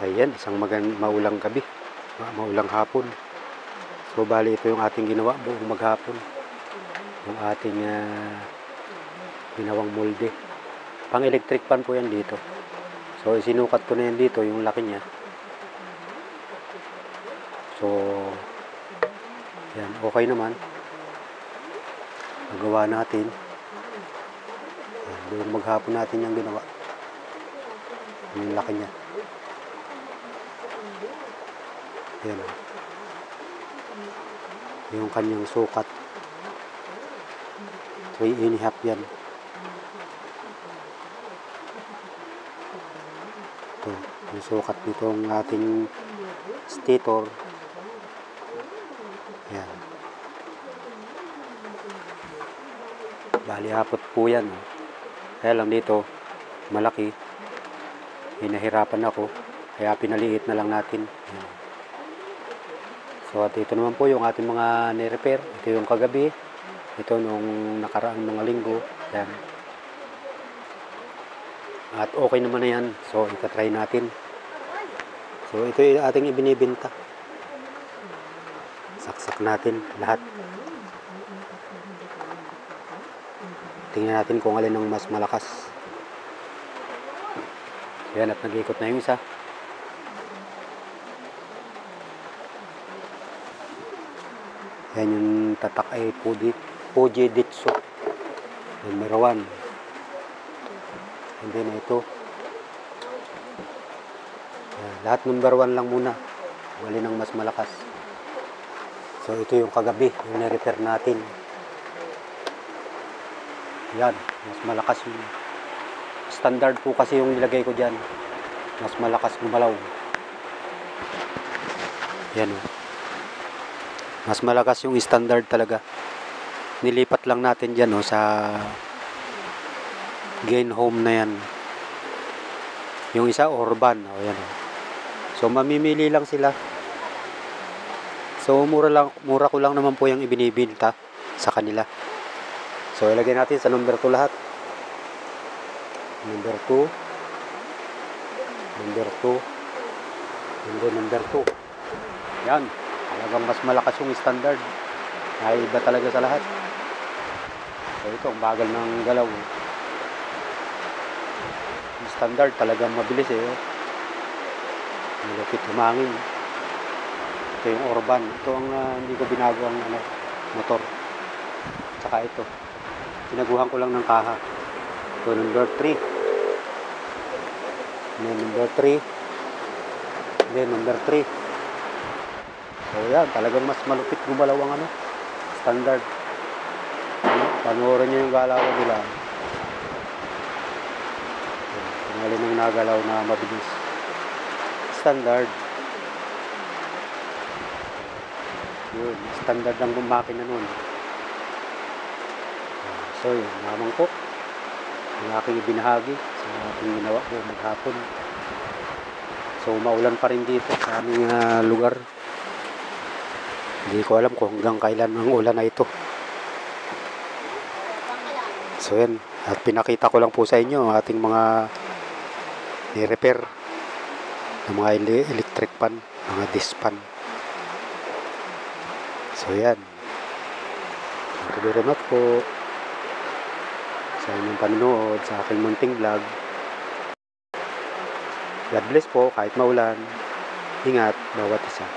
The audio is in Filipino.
Ayan, isang maulang gabi, maulang hapon. So bali ito yung ating ginawa buong maghapon. Yung ating ginawang molde. Pang electric pan po yan dito. So isinukat ko na yan dito, yung laki niya. So yan, okay naman. Nagawa natin. Yan, buong maghapon natin yung ginawa. Yung laki niya. Yan. Yung kanyang sukat. 3.5 yan. Ito, yung sukat nitong ating stator. Yan. Bali hapot po yan. Kaya lang dito, malaki. Hinahirapan ako. Kaya pinaliit na lang natin. Yan. So at ito naman po yung ating mga ni-repair. Ito yung kagabi. Ito nung nakaraang mga linggo. Yan. At okay naman na yan. So itatry natin. So ito yung ating ibinibenta. Saksak natin lahat. Tingnan natin kung alin ang mas malakas. Yan, at nag-ikot na yung isa. Yan yung tatak ay Fujitsu number 1. And then ito. Yan, lahat number 1 lang muna. Alin ang mas malakas. So ito yung kagabi, yung na-repair natin. Yan, mas malakas yung standard po kasi yung nilagay ko dyan. Mas malakas gumalaw. Yan o. Mas malakas yung standard talaga. Nilipat lang natin dyan o sa gain home na yan. Yung isa urban. O yan o. So mamimili lang sila. So mura ko lang naman po yung ibinibenta sa kanila. So ilagay natin sa number 2 lahat. Number 2. Number 2. And then number 2. Yan. Talagang mas malakas yung standard. Ay iba talaga sa lahat. So ito, ang bagal ng galaw. Yung standard talagang mabilis eh. Malupit humangin. Ito yung urban. Ito ang hindi ko binago ang motor. Tsaka ito. Pinaguhan ko lang ng kaha. Ito number 3. Then number 3. Then number 3. So yan, talagang mas malupit gumalaw ang standard. Panoorin nyo yung galawan nila. Tingalin yung nagalaw na mabilis. Standard. Yun, standard ang makina nun. So yun, naman ko. Ang aking ibinahagi sa ating ginawa ko maghapon. So maulan pa rin dito sa aming lugar. Hindi ko alam kung hanggang kailan ang ulan na ito. So yan, at pinakita ko lang po sa inyo ang ating mga ni-repair ng mga electric pan, mga disc pan. So yan. Thank you very much po sa inyong panonood sa aking munting vlog. God bless po kahit maulan. Ingat bawat isa.